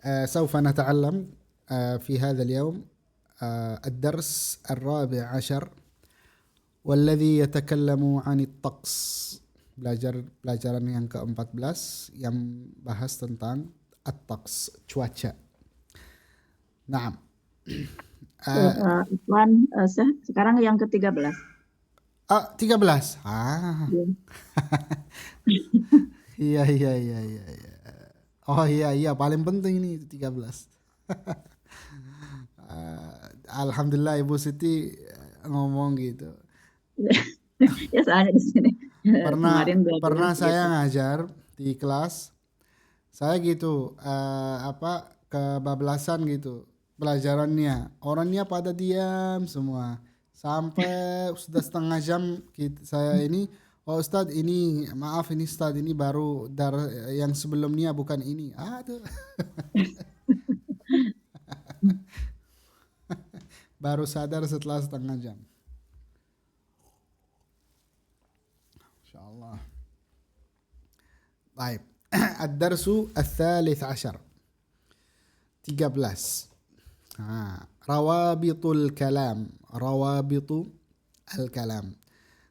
سوف نتعلم في هذا اليوم الدرس الرابع عشر والذي يتكلم عن الطقس. Pelajaran yang ke-14 yang bahas tentang at-taqs, cuaca. Naam. Ikhwan, sekarang yang ke-13. 13. Ya. Iya. Oh iya, paling penting ini 13. Alhamdulillah Ibu Siti ngomong gitu. Ya soalnya di sini Pernah saya ngajar di kelas, saya gitu kebablasan gitu pelajarannya, orangnya pada diam semua sampai sudah setengah jam saya ini, oh Ustadz ini maaf ini Ustadz ini baru yang sebelumnya bukan ini, tuh. Baru sadar setelah setengah jam. Insyaallah. Baik. Ad-darsu ats-tsalits 'asyar. 13. Rawabitul kalam. Rawabitul kalam.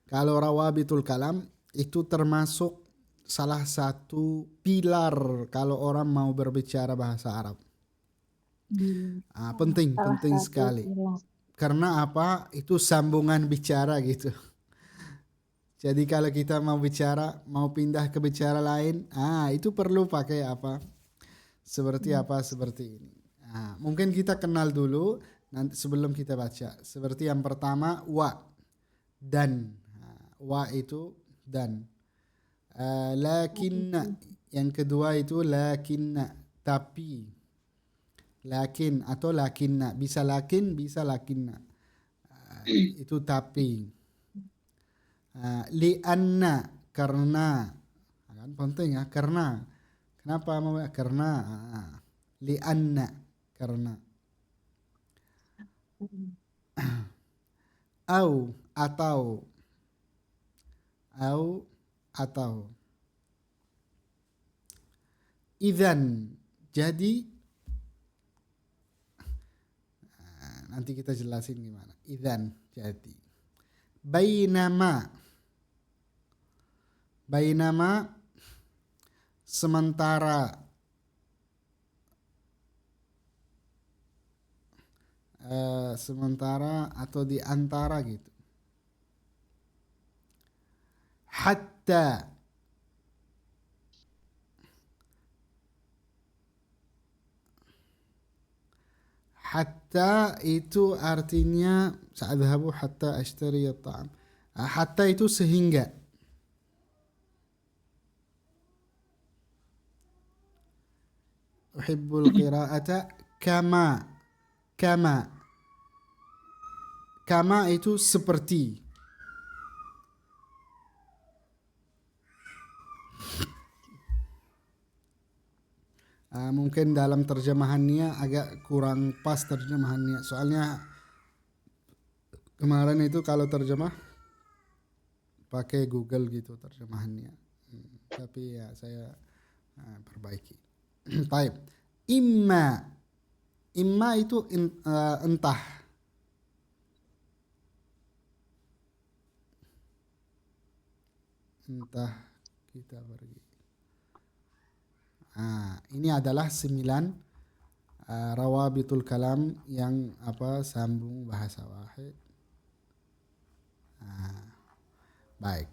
Kalau rawabitul kalam itu termasuk salah satu pilar kalau orang mau berbicara bahasa Arab. Penting sekali. Karena apa? Itu sambungan bicara gitu. Jadi kalau kita mau bicara, mau pindah ke bicara lain, itu perlu pakai apa? Seperti ini. Mungkin kita kenal dulu nanti sebelum kita baca. Seperti yang pertama wa, dan. Wa itu dan. Lakinna, yang kedua itu lakinna, tapi. Lakin atau lakinna, bisa lakin, bisa lakinna. Itu tapi. Li'anna, karena, kan penting ya, karena. Kenapa mau karena? Li'anna, karena. Au, atau. Idzan, jadi. Nanti kita jelasin gimana. Idzan, jadi. Bainama, sementara. Sementara atau di antara gitu. Hatta itu artinya sa'adhabu hatta ashtari at-ta'am. Hatta itu sehingga. Uhibbul qira'ata kama. Kama itu seperti. Mungkin dalam terjemahannya agak kurang pas terjemahannya. Soalnya kemarin itu kalau terjemah pakai Google gitu terjemahannya. Tapi ya saya perbaiki. Baik. Imma itu entah. Entah kita pergi. Ini adalah 9 rawabitul kalam yang sambung bahasa wahid. baik.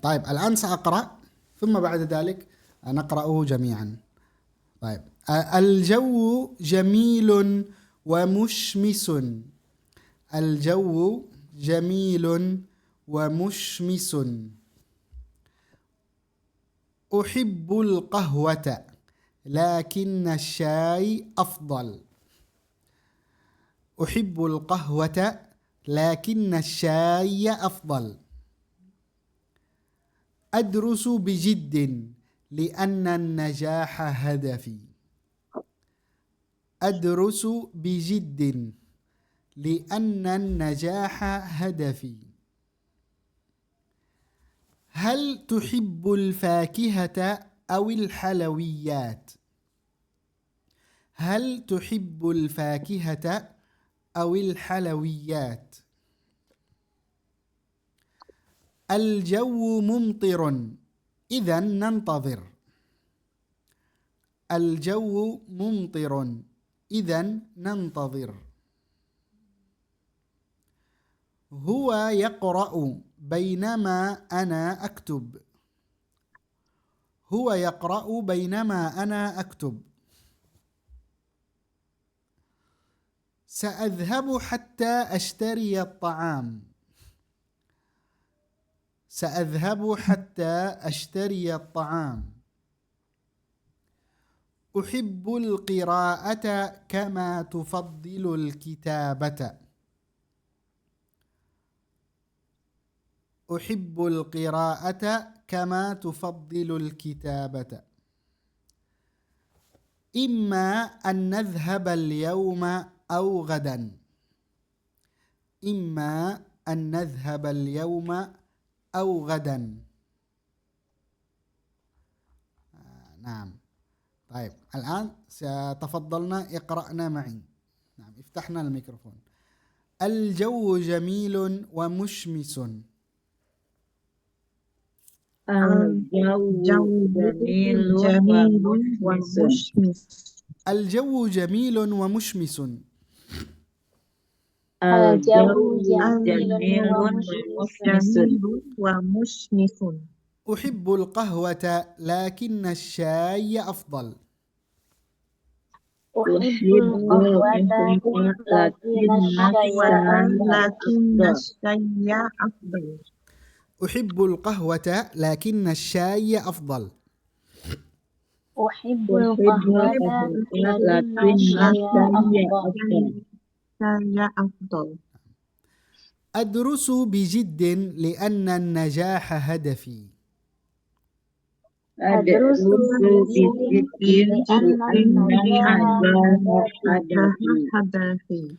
طيب الآن سأقرأ ثم بعد ذلك نقرأه جميعا. طيب الجو جميل ومشمس. الجو جميل ومشمس. أحب القهوة لكن الشاي أفضل. أحب القهوة لكن الشاي أفضل. أدرس بجد لأن النجاح هدفي. أدرس بجد لأن النجاح هدفي. هل تحب الفاكهة أو الحلويات؟ هل تحب الفاكهة أو الحلويات؟ الجو ممطر، إذا ننتظر. الجو ممطر، إذا ننتظر. هو يقرأ بينما أنا أكتب. هو يقرأ بينما أنا أكتب. سأذهب حتى أشتري الطعام. سأذهب حتى أشتري الطعام. أحب القراءة كما تفضل الكتابة. أحب القراءة كما تفضل الكتابة. إما أن نذهب اليوم أو غدا. إما أن نذهب اليوم أو غدا. نعم. طيب الآن تفضلنا اقرأنا معي. نعم افتحنا الميكروفون. الجو جميل ومشمس. الجو جميل ومشمس. الجو جميل ومشمس. الجو جميل ومشمس. أحب القهوة لكن الشاي أفضل. أحب القهوة لكن الشاي أفضل. أحب القهوة لكن الشاي أفضل. أحب القهوة لكن الشاي أفضل. أدرس بجد لأن النجاح هدفي. أدرس بجد لأن النجاح هدفي.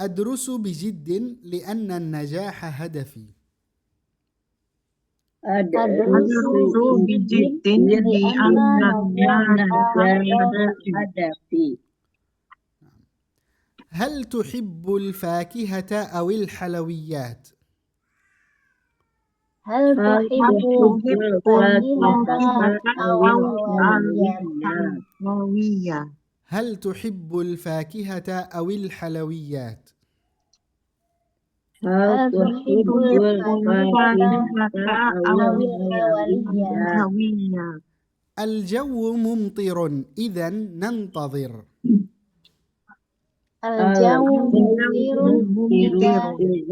أدرس بجد لأن النجاح هدفي. أدرس بجد لأن النجاح هدفي. هل تحب الفاكهة أو الحلويات؟ هل تحب الفاكهة أو الحلويات؟ هل تحب الفاكهة أو الحلويات؟ هل تحب الفاكهة أو الحلويات؟ الجو ممطر، إذا ننتظر. الجو ممطر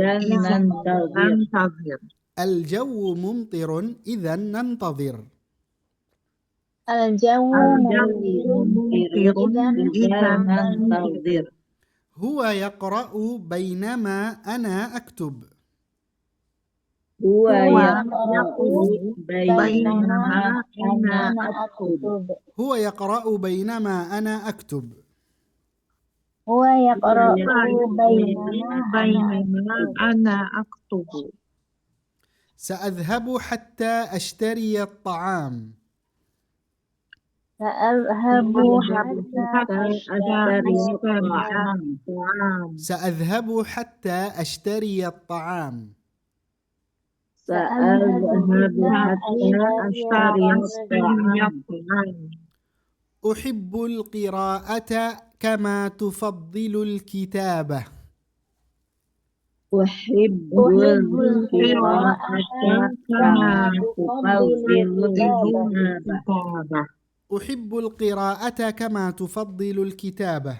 إذا ننتظر. الجو ممطر، إذا ننتظر. الجو ممطر إذا ننتظر. هو يقرأ بينما أنا أكتب. هو يقرأ بينما أنا أكتب. هو يقرأ بينما أنا أكتب. هو يقرأ بينما أنا أكتب. سأذهب حتى أشتري الطعام. سأذهب حتى أشتري الطعام. سأذهب حتى أشتري الطعام. سأذهب حتى أشتري الطعام. أحب القراءة كما تفضل الكتابة. أحب القراءة كما تفضل الكتابة. أحب القراءة كما تفضل الكتابة.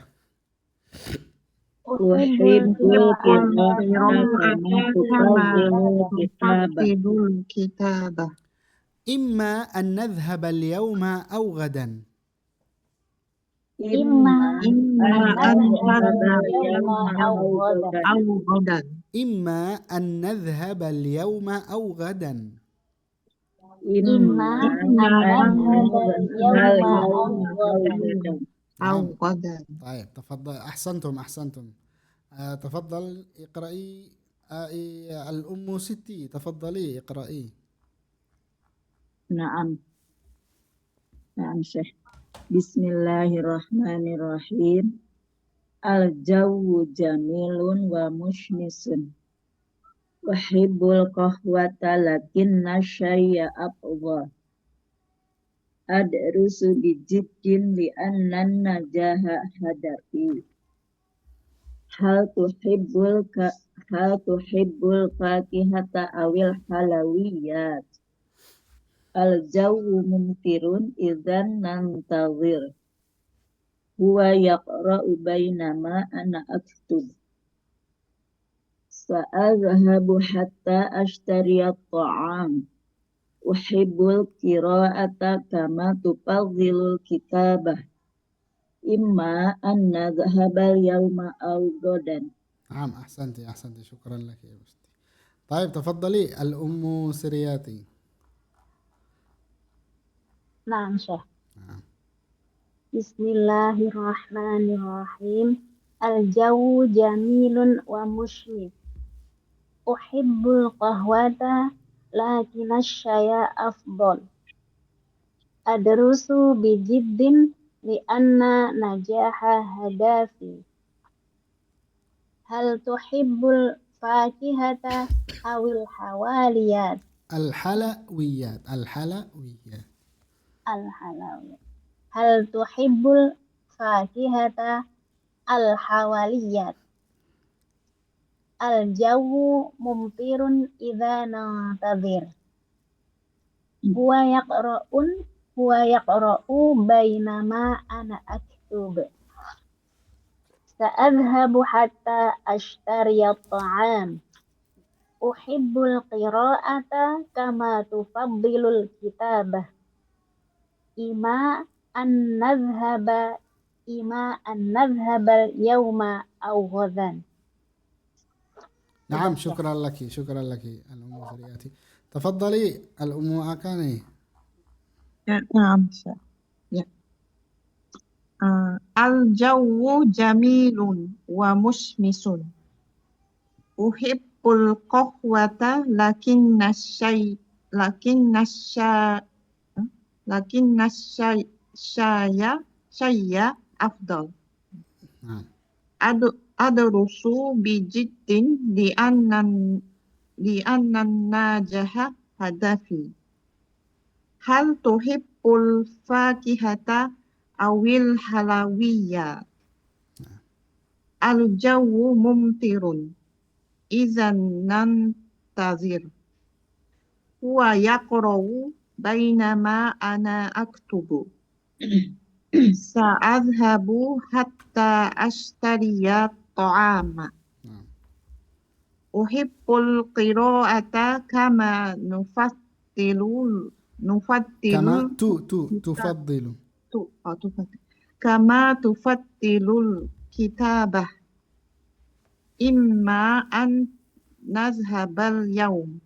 أحب القراءة كما تفضل الكتابة. إما أن نذهب اليوم أو غدا. إما أن نذهب اليوم أو غدا. إما أن نذهب اليوم أو غدا. إما أن نذهب اليوم أو غدا. طيب تفضل. أحسنتم. تفضل اقرأي. الأم ستي تفضلي اقرأي. نعم. Nah, Syekh. Bismillahirrahmanirrahim. Al-jawu jamilun wa mushmisun. Uhibbul qahwata lakinna syayya afdal. Adrusu bijiddin li'annan najaha hadafi. Hal tuhibbul fakihata awil halawiyat. Al-jawu mumtirun idzan nantazir. Huwa yaqra'u bainama ana aktub. Sa'adhabu hatta ashtariya ta'am. Uhibbul qira'ata kama tufadhilul kitabah. Imma an nadhhabal yawma aw godan. نعم أحسنتي شكرا لك يا بستي. طيب تفضلي الأم سرياتي. نعم شيخ. نعم. Bismillahirrahmanirrahim. Al-jawu jamilun wa mushmit. Uhibbul qahwata lakin asyaya afdal. Adrusu bijiddin li'anna najaha hadafi. Hal tuhibbul fakihata awil hawaliyat. الحلويات. Al-halawiyat. Hal tuhibbul fakihata al-hawaliyat. Al-jawu mumtirun idza nantazir. Huwa yaqra'u bainama ana aktub. Sa'adhabu hatta ashtariya ta'am. Uhibbul qira'ata kama tufaddilul kitabah. Ima an nadhhaba yawma aw ghadan. نعم شكرا لك الأم سرياتي. تفضلي الأم أكاني. نعم Syekh. Ya. Al-jawu jamilun wa mushmisun. Uhibbul qahwata lakinna syaya afdal. نعم. Adrusu bijiddin li'annan najaha hadafi. Hal tuhibbul fakihata awil halawiyya. Al-jawu mumtirun idzan nantazir. Huwa yaqra'u bainama ana aktubu. Sa'adhabu hatta ashtariya ta'ama. Uhibbul qira'ata kama تفضل. Kama tufattilul kitabah. Imma an nazhabal yawm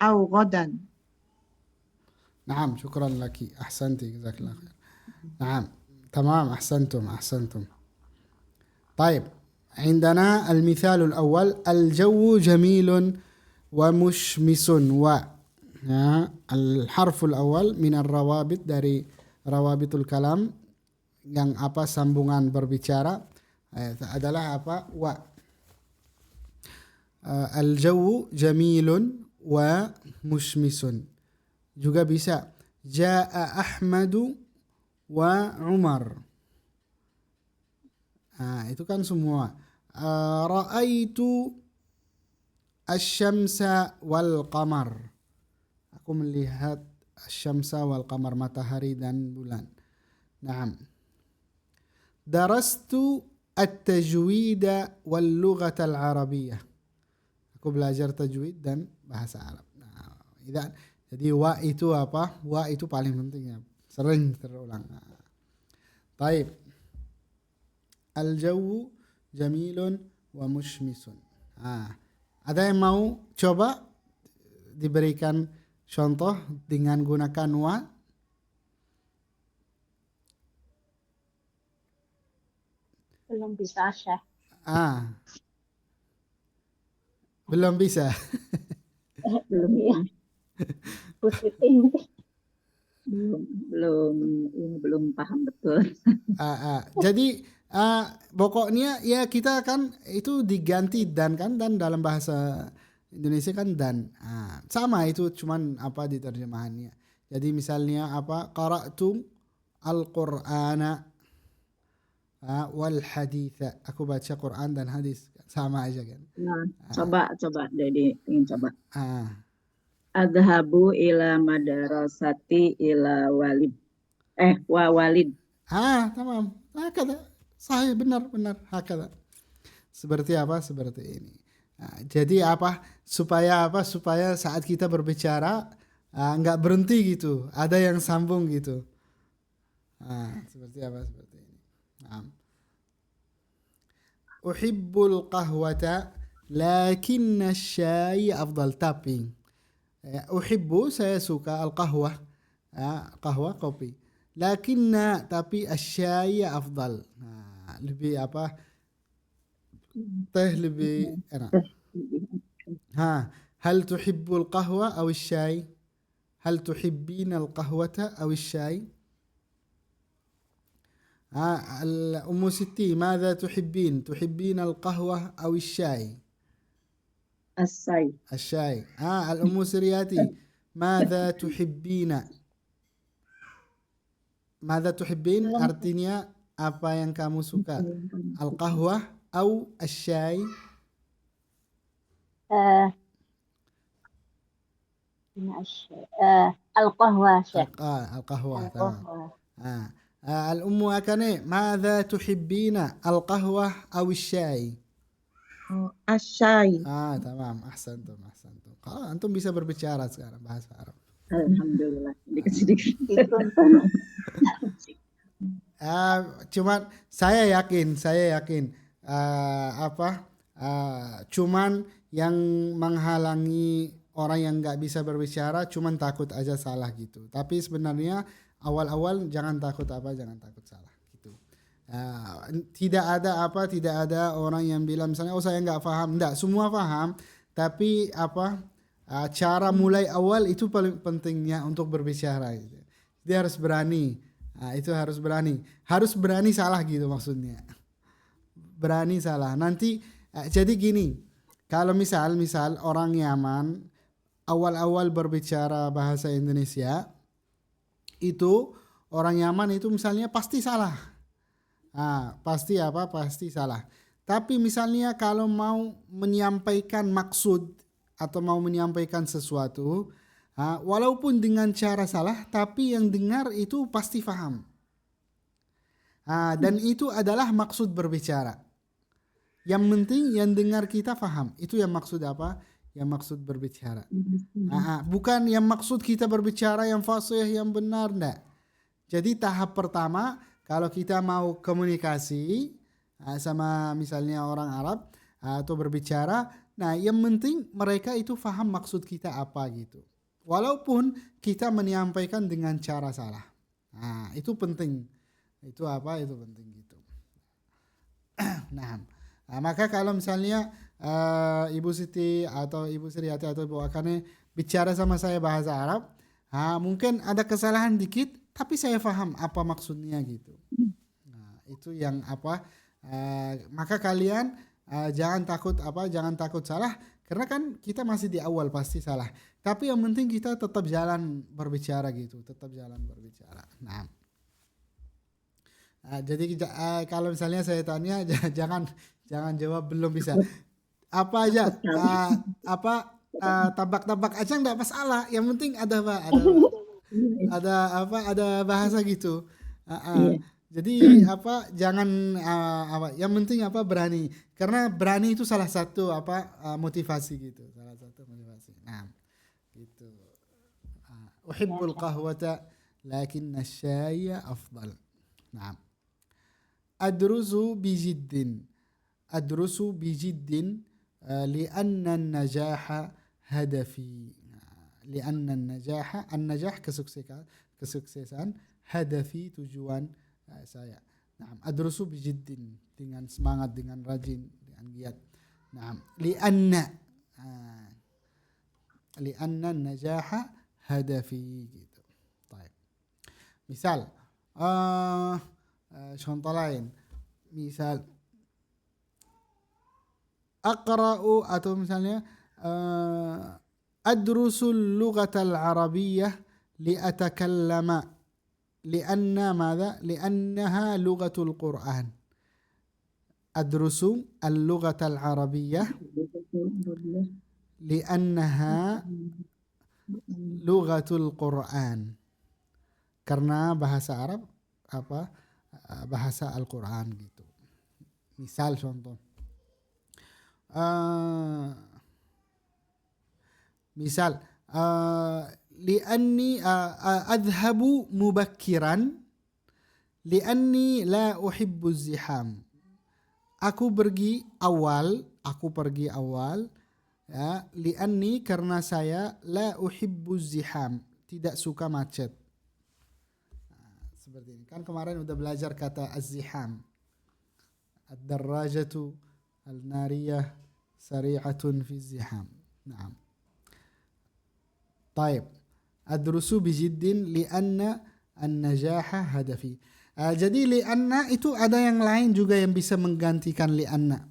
aw ghadan. نعم شكرا لك أحسنتي جزاك الله خير. نعم تمام أحسنتم. طيب عندنا المثال الأول الجو جميل ومشمس الحرف الأول من الروابط dari rawabitul kalam yang apa sambungan berbicara adalah apa wa. Al-jawu jamilun wa mushmisun. Juga bisa jaa Ahmadu wa Umar. Itu kan semua. Ra'aitu asy-syamsa wal qamar. Aku melihat asy-syamsa wal qamar, matahari dan bulan. Naam. Darastu at-tajwida wal lughata al-arabiyyah. Aku belajar tajwid dan bahasa Arab. Jadi wa itu apa? Wa itu paling penting ya. Sering terulang. Baik. Al-jawu jamilun wa mushmisun. Ada yang mau coba diberikan contoh dengan gunakan wa? Belum bisa, Syekh. Belum bisa. Belum ya. Positif. belum belum ini belum paham betul. Jadi pokoknya ya kita kan itu diganti dan kan, dan dalam bahasa Indonesia kan dan. Sama itu, cuman apa di terjemahannya. Jadi misalnya apa, qara'tu al-Qur'ana wal haditha. Aku baca Quran dan hadis, sama aja kan. Nah, coba Dedi ingin coba. Ah, Adhabu ila madarasati ila walid. Wa walid. tamam. Hakada. Sahih, benar. Hakada. Seperti apa? Seperti ini. Jadi apa? Supaya saat kita berbicara nggak berhenti gitu. Ada yang sambung gitu. Seperti apa? Seperti ini. Uhibbul qahwata lakinna syai afdal. Tapi uhibbu, saya suka al-qahwah, qahwah kopi. Lakinna, tapi asyai afdal. Lebih apa? Teh lebih enak. هل تحب القهوة أو الشاي؟ هل تحبين القهوة أو الشاي؟ أم ستي ماذا تحبين؟ تحبين القهوة أو الشاي؟ Asai. الأم سرياتي ماذا تحبين؟ ماذا تحبين artinya apa yang kamu suka? Al-qahwah atau al-syai? القهوة شيخ. القهوة تمام. القهوة. الأم أكني ماذا تحبين؟ القهوة أو الشاي؟ Asyai. Tamam, ahsantum. Antum bisa berbicara sekarang bahasa Arab. Alhamdulillah. Dikit-dikit. Cuman saya yakin cuman yang menghalangi orang yang nggak bisa berbicara cuman takut aja salah gitu. Tapi sebenarnya awal-awal jangan takut salah gitu. Tidak ada orang yang bilang misalnya saya nggak paham. Enggak, semua paham. Tapi cara mulai awal itu paling pentingnya untuk berbicara gitu. Dia harus berani. Itu harus berani salah gitu maksudnya. Berani salah. Nanti jadi gini, kalau misal orang Yaman awal-awal berbicara bahasa Indonesia, itu orang Yaman itu misalnya pasti salah. Pasti salah. Tapi misalnya kalau mau menyampaikan maksud atau mau menyampaikan sesuatu, walaupun dengan cara salah, tapi yang dengar itu pasti paham. Dan itu adalah maksud berbicara. Yang penting yang dengar kita paham. Itu yang maksud apa? Yang maksud berbicara. Bukan yang maksud kita berbicara yang fasih, yang benar, enggak. Jadi tahap pertama, kalau kita mau komunikasi sama misalnya orang Arab atau berbicara, nah yang penting mereka itu paham maksud kita apa gitu. Walaupun kita menyampaikan dengan cara salah. Itu penting. Itu penting gitu. Maka kalau misalnya Ibu Siti atau Ibu Sriati atau Ibu Akane bicara sama saya bahasa Arab, mungkin ada kesalahan dikit, tapi saya paham apa maksudnya gitu. Itu yang maka kalian jangan takut salah, karena kan kita masih di awal pasti salah. Tapi yang penting kita tetap jalan berbicara gitu, jadi kalau misalnya saya tanya jangan jawab belum bisa. Apa aja tabak-tabak aja enggak masalah. Yang penting ada bahasa gitu. Jadi jangan yang penting berani. Karena berani itu salah satu motivasi gitu. Gitu. Uhibbul qahwata lakinna syai'a afdal. Adrusu bijiddin li'anna an-najaha hadafi. Li'anna an-najah kesuksesan, hadafi tujuan saya. Adrusu bijiddin, dengan semangat, dengan rajin, dengan giat. Li'anna an-najaha hadafi gitu. Baik. Misal, contoh lain. Misal, aqra'u atau misalnya adrusul lughatal arabiyyah liatakallama lianna madza liannaha lughatul Qur'an. Adrusu al-lughatal arabiyyah liannaha lughatul Qur'an. Karena bahasa Arab bahasa Al-Qur'an gitu. Misal contoh. Misal lianni adhabu mubakkiran lianni la uhibbu ziham. Aku pergi awal ya, lianni karena saya la uhibbu ziham, tidak suka macet. Seperti ini. Kan kemarin udah belajar kata az-ziham. Ad-darrajatu al-nariyah sari'atun fi ziham. Naam. Taib. Adrusu bijiddin lianna an-najaha hadafi. Jadi lianna itu ada yang lain juga yang bisa menggantikan lianna.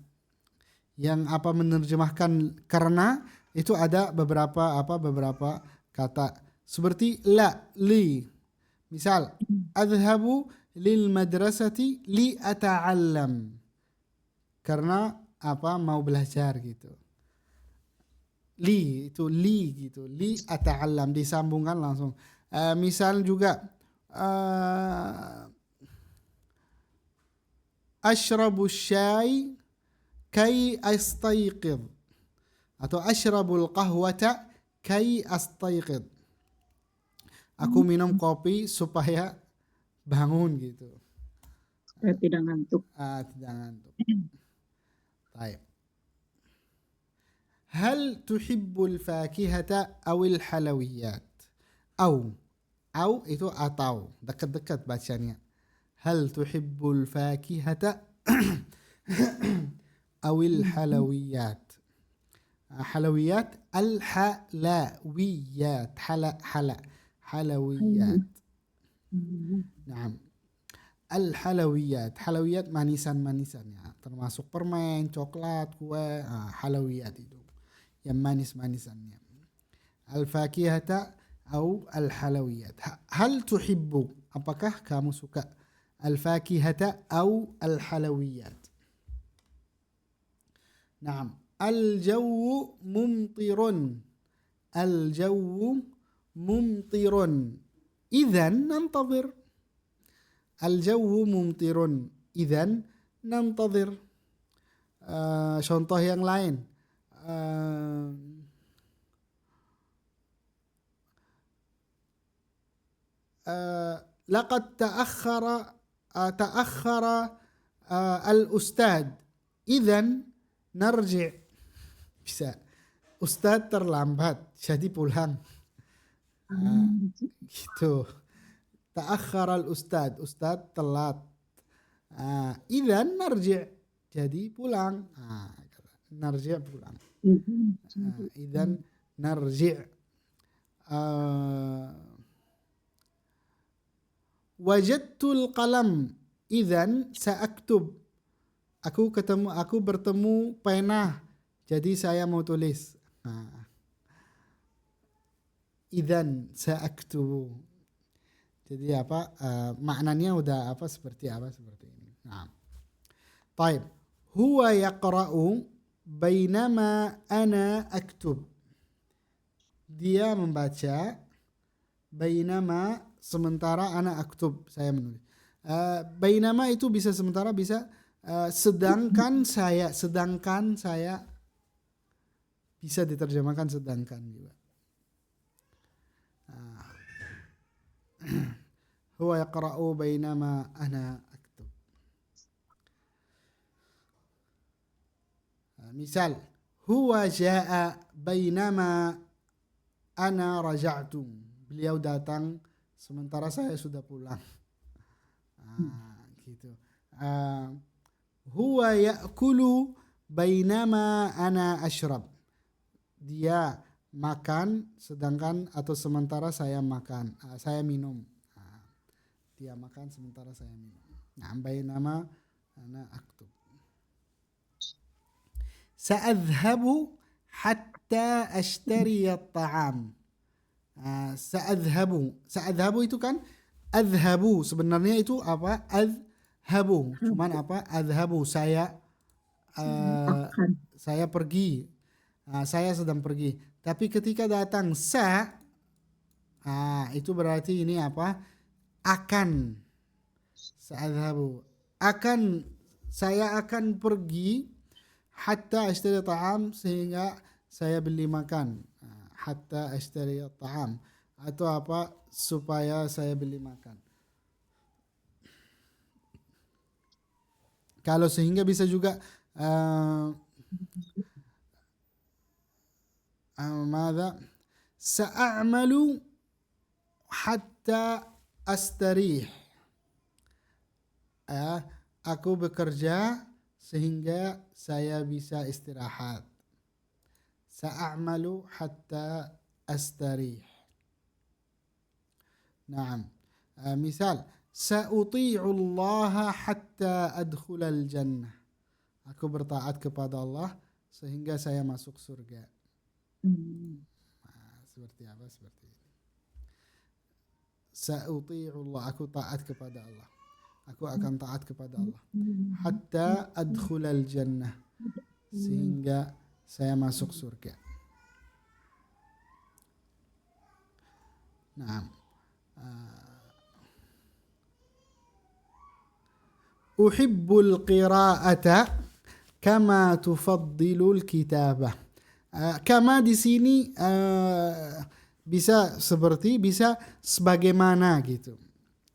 Yang menerjemahkan karena itu ada beberapa kata seperti la, li. Misal, adhabu lil madrasati li ata'allam. Karena mau belajar gitu. Li itu li gitu. Li ata'allam disambungkan langsung. Misal juga ashrabu syai kai astayqid atau ashrabul qahwata kai astayqid. Aku minum kopi supaya bangun gitu. Supaya tidak ngantuk. Tidak ngantuk. Baik. Hal tuhibbul fakihata awil halawiyat? Au itu atau dekat-dekat bacanya. Hal tuhibbul fakihata awil halawiyat? Halawiyat al-halawiyat. Halawiyat. Naam. Al-halawiyat. Halawiyat manisan-manisan ya. Termasuk permen, coklat, kue, halawiyat itu. Yang manis-manisannya. Al-fakihata atau al-halawiyat. Hal tuhibbu? Apakah kamu suka al-fakihata atau al-halawiyat? Naam. Al-jawu mumtirun. Al-jawu mumtirun. Idzan nantazir. Al-jawu mumtirun. Idzan nantazir. Contoh yang lain. Laqad ta'akhkhara al-ustad. Idzan narji'. Bisa. Ustad terlambat, jadi pulang. Gitu. Ta'akhkhara al-ustad. Ustad telat. Idzan narji'. Jadi pulang. Narji' pulang. Idzan narji'. Wajadtul qalam. Idzan sa'aktub. Aku bertemu pena. Jadi saya mau tulis. Idzan sa'aktubu. Jadi maknanya udah seperti ini. Nah. Taib. Huwa yaqra'u bainama ana aktub. Dia membaca bainama sementara ana aktub, saya menulis. Bainama itu bisa sementara, bisa sedangkan saya bisa diterjemahkan sedangkan juga. Huwa yaqra'u bainama ana aktub. Misal, huwa jaa'a bainama ana raja'tu. Beliau datang sementara saya sudah pulang. Gitu. Huwa ya'kulu bainama ana ashrab. Dia makan sedangkan atau sementara saya makan, saya minum. Dia makan sementara saya minum. Nah, bainama ana aktub. Sa'adhabu hatta ashtari at-ta'am. Sa'adhabu itu kan adhabu, sebenarnya itu apa? Adhabu. Cuman apa? Adhabu, saya Akan. saya pergi. Saya sedang pergi. Tapi ketika datang itu berarti ini apa? Akan. Sa'adhabu. Saya akan pergi hatta ashtari ta'am, sehingga saya beli makan. Hatta ashtari ta'am, atau apa, supaya saya beli makan. Kalau sehingga bisa juga ماذا سأعمل حتى أستريح. Aku bekerja sehingga saya bisa istirahat. Sa'amalu hatta astarih. Naam. Misal, sa'uti'u Allah hatta adkhulal jannah. Aku bertaat kepada Allah sehingga saya masuk surga. Seperti apa? Seperti ini. Sa'uti'u Allah, aku taat kepada Allah. Aku akan taat kepada Allah. Hatta adkhulal jannah, sehingga saya masuk surga. Nah, uhibbul qira'ata kama tufaddilul kitabah. Kama di sini bisa seperti, bisa sebagaimana gitu.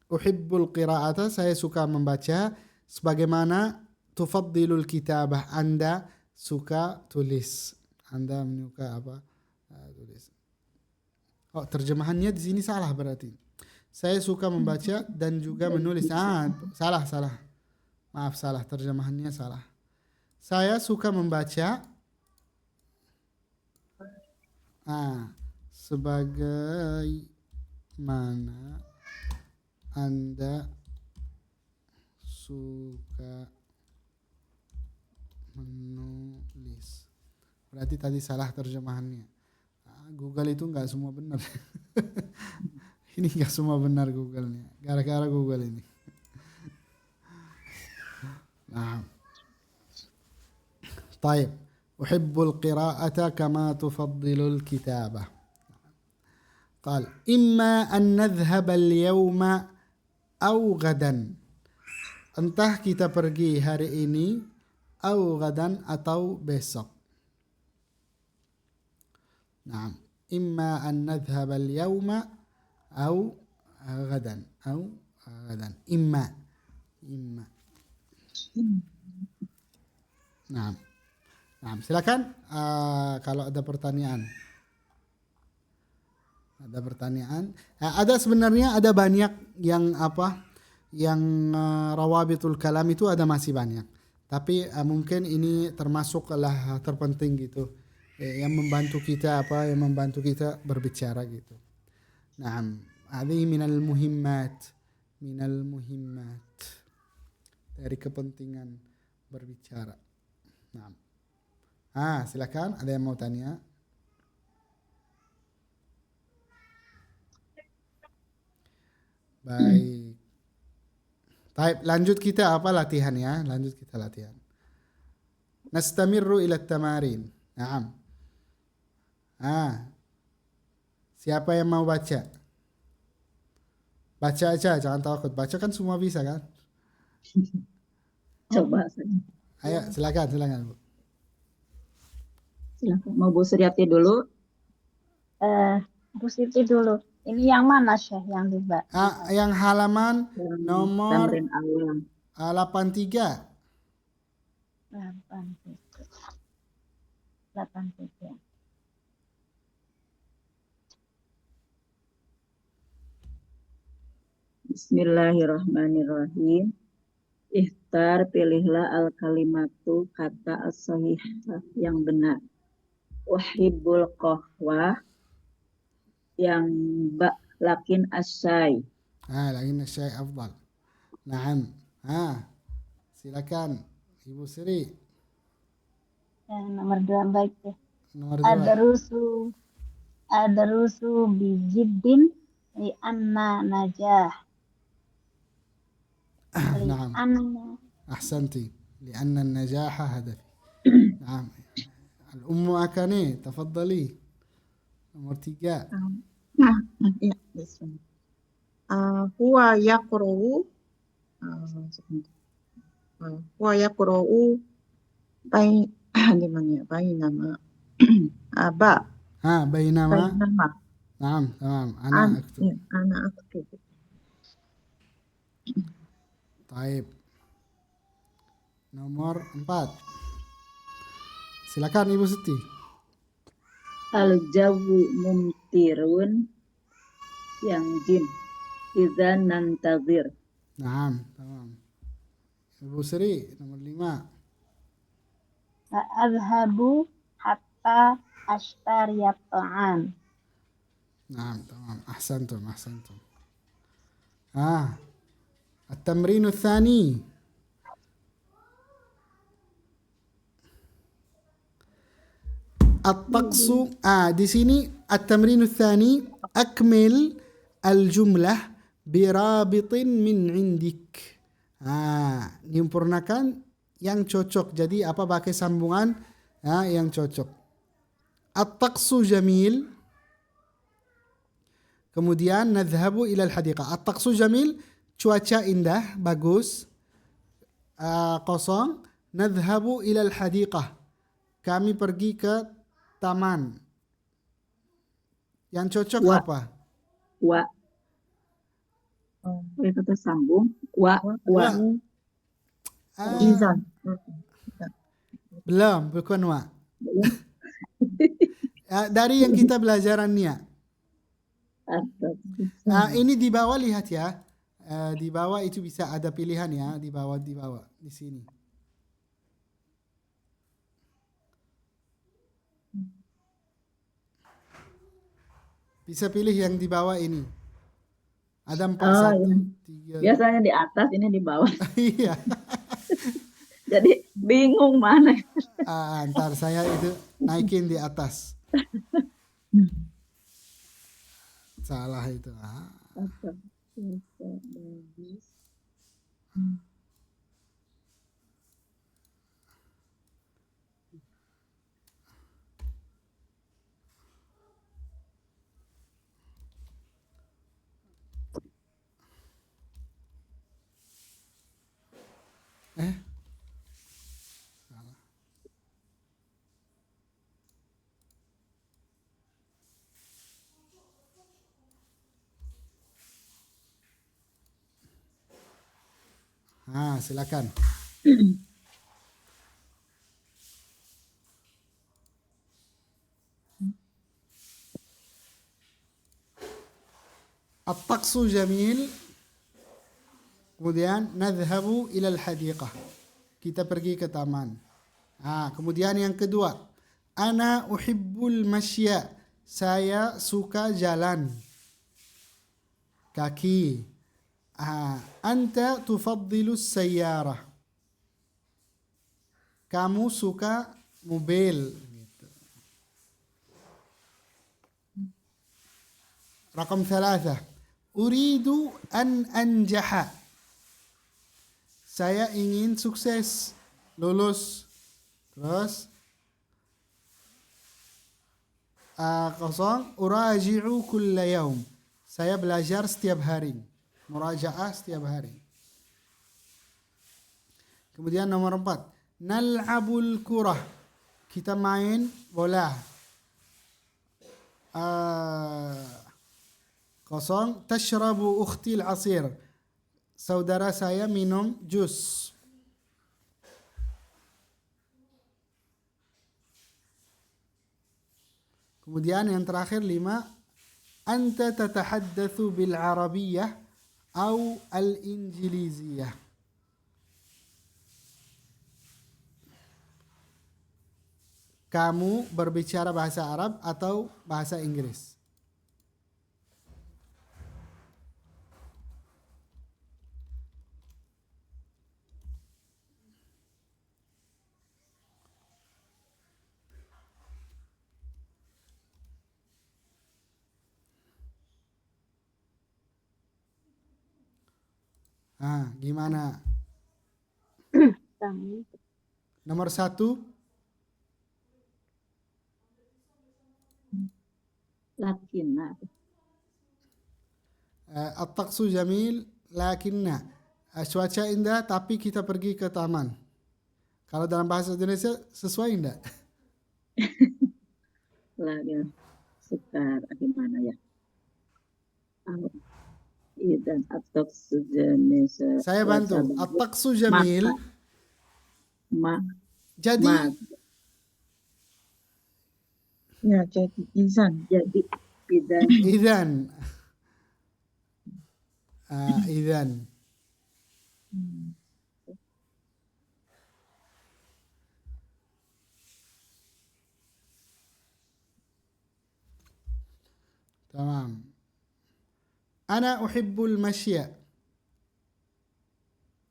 Uhibbul qira'ata, saya suka membaca, sebagaimana tufaddilul kitabah, Anda suka tulis. Anda menyuka apa? Tulis. Oh, terjemahannya di sini salah berarti. Saya suka membaca dan juga menulis. Salah. Maaf, salah, terjemahannya salah. Saya suka membaca sebagaimana Anda suka menulis. Berarti tadi salah terjemahannya. Google itu nggak semua benar. Ini nggak semua benar Google-nya. Gara-gara Google ini. Nah. طيب. أحب القراءة كما تفضل الكتابة. قال إما أن نذهب اليوم أو غدا. Entah kita pergi hari ini أو غدا, atau besok. Nah, إما أن نذهب اليوم أو غدا إما. Nah, silakan kalau ada pertanyaan. Ada sebenarnya ada banyak yang rawabitul kalam itu ada masih banyak. Tapi mungkin ini termasuklah terpenting gitu. Yang membantu kita berbicara gitu. Naam, hadhihi minal muhimmat dari kepentingan berbicara. Naam. Silakan, ada yang mau tanya? Baik. Baik, lanjut kita latihan ya? Lanjut kita latihan. Nastamirru ila tamarin. Naam. Siapa yang mau baca? Baca aja, jangan takut. Baca kan semua bisa kan? Coba saja. Ayo, silakan Bu. Silakan. Mau Bu Suryati dulu? Bu Siti dulu. Ini yang mana Syekh yang dibaca? Yang halaman nomor Tamrin awal. 83. 83. Bismillahirrahmanirrahim. Ikhtar, pilihlah al-kalimatu, kata as-sahihah yang benar. Uhibbul qahwah, yang lakin asyai. lakin syai afdal. Naam. Silakan Ibu Sri. Nomor 2 baik ya. Nomor 2. Adarusu bijiddin li anna najah. نعم Anna أحسنتي لأن النجاح هدفي. نعم الأم أكاني تفضلي. nomor 3. Ya, bismillah. Huwa yaqra'u sebentar. Huwa yaqra'u di mana ya? Bainama. Ba. بينما. Bainama. نعم تمام أنا أكتب. Ya, ana aktub. طيب nomor 4. Silakan Ibu Siti. Al-jawu mumtirun yang jim. Idza nantazir. Naam, tamam. Ibu Sri nomor 5. Sa'adhabu hatta ashtariya ta'am. نعم تمام أحسنتم. التمرين الثاني. الطقس di sini التمرين الثاني أكمل الجملة برابط من عندك. Nyempurnakan yang cocok. Jadi apa pakai sambungan yang cocok. At-taqsu jamil. Kemudian nadhhabu ila al-hadiqah. At-taqsu jamil, cuaca indah, bagus. Kosong. Nadhhabu ila al-hadiqah. Kami pergi ke taman. Yang cocok Wa. apa? Wa. Itu tersambung. Wa. Izan. Belum, bukan wa. Dari yang kita belajarannya. Ini di bawah lihat ya. Di bawah itu bisa ada pilihan ya. Di bawah di sini. Bisa pilih yang di bawah ini. Ada 4, 1, 3. Biasanya di atas, ini di bawah. Iya. Jadi bingung mana. Ntar saya itu naikin di atas. Salah itu. Silakan. At-taqsu jamil. Kemudian nadhhabu ila al-hadiqah. Kita pergi ke taman. Kemudian yang kedua, ana uhibbul masya. Saya suka jalan kaki. Anta tufaddilus sayyarah. Kamu suka mobil. Rakam 3. Uridu an anjaha. Saya ingin sukses, lulus. Terus 0. Uraji'u kulla yaum. Saya belajar setiap hari. Muraja'ah setiap hari. Kemudian nomor 4. Nal'abul kurah. Kita main bola. 0. Tashrabu ukhtil asir. Saudara saya minum jus. Kemudian yang terakhir 5. Anta tatahaddatsu bil arabiyyah atau al-injiliziyah. Kamu berbicara bahasa Arab atau bahasa Inggris? Gimana? Kami. Nomor 1, Lakinna. at-taqsu jamil lakinna. Cuaca indah tapi kita pergi ke taman. Kalau dalam bahasa Indonesia sesuai enggak? Lagi sekarang gimana ya? Dan atau sejenis Saya bantu. At-taqsu jamil. Jadi Ya, jadi izan. jadi bidan idzan. Idzan. Tamam. Ana uhibbul masya.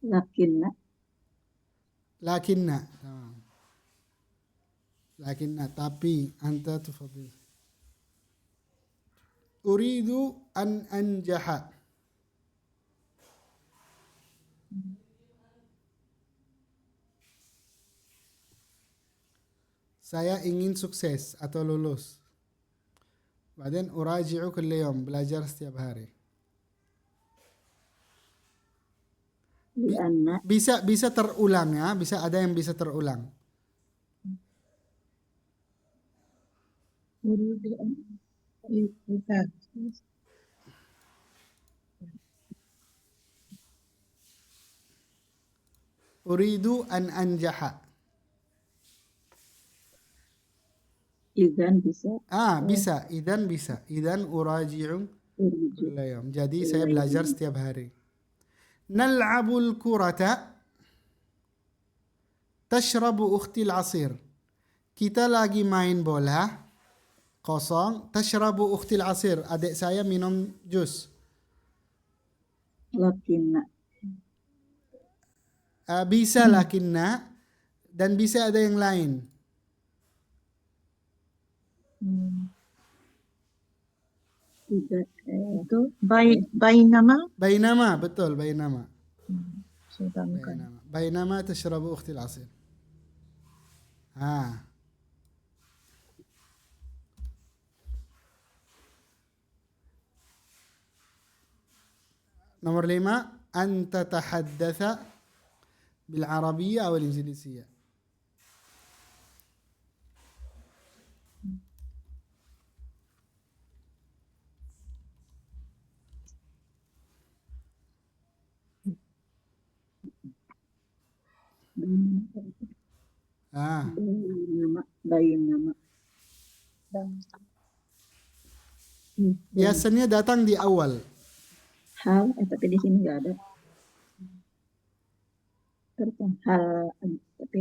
lakinna Lakinna. Tamam. Lakinna tapi anta tufadil. Uridu an anjaha. Saya ingin sukses atau lulus. Badan uraji'u kulli yawm, belajar setiap hari. lianna Bisa terulang ya, bisa ada yang bisa terulang. Izan. Uridu an anjaha. idzan bisa Bisa. Idan bisa. Idan uraji'u uridu kulla yawm. Jadi saya belajar setiap hari. Nal'abul kurata. Tashrabu ukhtil asir. Kita lagi main bola. Kosong. Tashrabu ukhtil asir. Adik saya minum jus. lakinna Bisa lakinna. Dan bisa ada yang lain. tidak Itu bainama. Bainama. Betul. Bainama. Sedangkan. بينما تشرب أختي العصير. Nomor 5 أن تتحدث بالعربية أو الإنجليزية. bainama Biasanya datang di awal. hal tapi di sini nggak ada hal tapi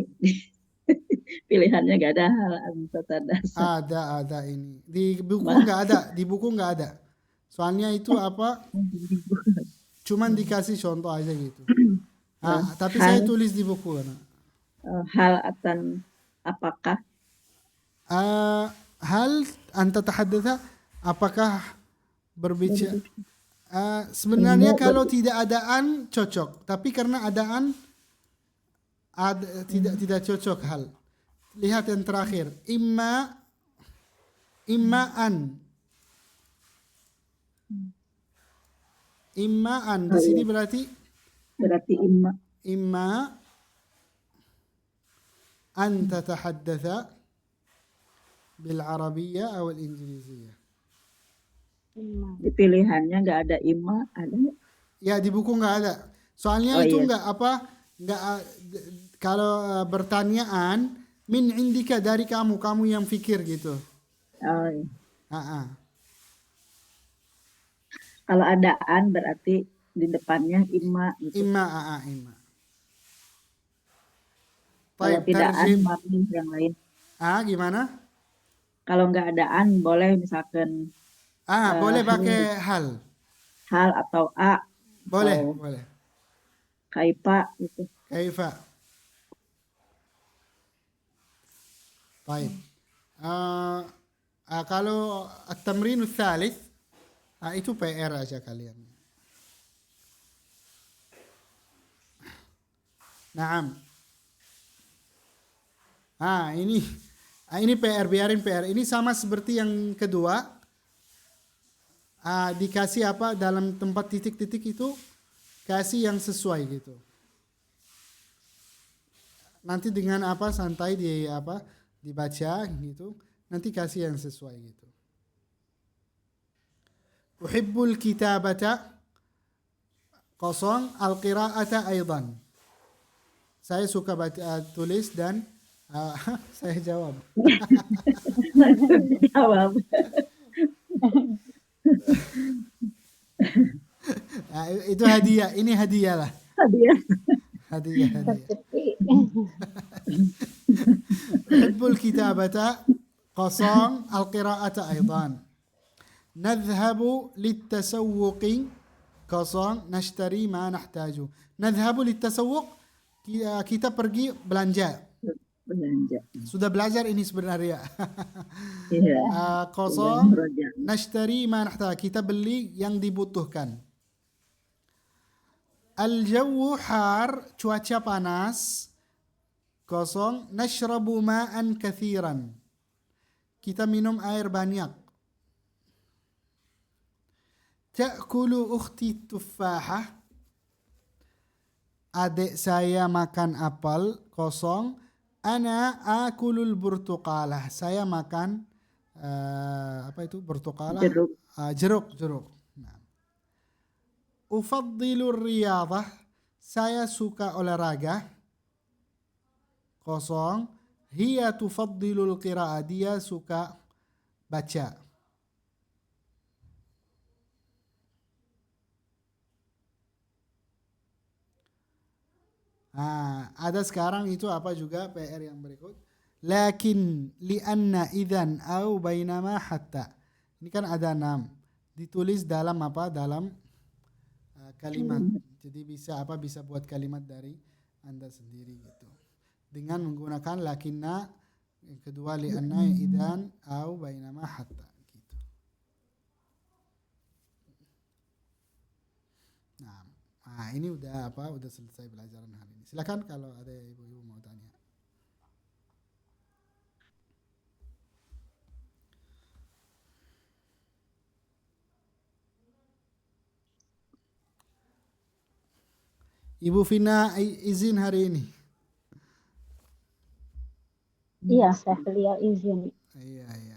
pilihannya nggak ada hal antatadasa Ada ini. Di buku nggak ada. Di buku nggak ada. Soalnya itu apa? Cuman dikasih contoh aja gitu. Tapi saya tulis di buku. hal atan apakah Hal anta tahaddatha, apakah berbicara? Sebenarnya kalau tidak adaan cocok, tapi karena adaan tidak cocok hal. Lihat yang terakhir, imma an. Di sini berarti imma an tatahaddatha bil arabiyyah atau al injiliziyah. di pilihannya nggak ada imma ada Ya di buku nggak ada. Soalnya itu nggak kalau pertanyaan min indika dari kamu yang pikir gitu. iya. Kalau ada an berarti di depannya imma gitu. Imma. Kalau tidak an mati yang lain. Gimana? Kalau nggak ada an boleh misalkan boleh pakai hal. Hal atau a. Boleh. Kaifa gitu. Kaifa. Baik. Kalau at-tamrin tsalits itu PR aja kalian. Naam. Ini PR, biarin PR. Ini sama seperti yang kedua. Dikasih apa dalam tempat titik-titik itu, kasih yang sesuai gitu. Nanti dengan apa santai dibaca gitu. Nanti kasih yang sesuai gitu. Uhibbul kitabata kosong al-qira'ata aidan. Saya suka baca tulis dan saya jawab. Jawab. Itu hadiah. Ini hadiah lah. Hadiah. Hadiah. Rezeki. Uhibbul kitabata kosong al-qira'ata aidan. Nadhhabu litasawwuqi kosong nashtari ma nahtaju. Nadhhabu litasawwuq, kita pergi belanja. Belanja. Sudah belajar ini sebenarnya. Iya. Kosong Beroja. nashtari ma nahtaju, kita beli yang dibutuhkan. Al-jawu har, cuaca panas. Kosong nashrabu ma'an kathiran, kita minum air banyak. Ta'kulu ukhti tuffahah, adik saya makan apel. Kosong ana akulul burtuqalah, saya makan apa itu burtuqalah? Jeruk. Nah. Ufaddilur riyadah, saya suka olahraga. Kosong hiya tufaddilul qira'ah, dia suka baca. Ada sekarang itu apa juga PR yang berikut. Lakin li'anna idzan au bainama hatta. Ini kan ada 6. Ditulis dalam apa? Dalam kalimat. Jadi bisa buat kalimat dari Anda sendiri gitu. Dengan menggunakan lakinna, yang kedua li'anna, idzan au bainama hatta gitu. Nah, ini udah selesai pelajaran hari ini. Silakan kalau ada ibu-ibu mau tanya. Ibu Vina izin hari ini. Iya, saya beliau izin. Iya.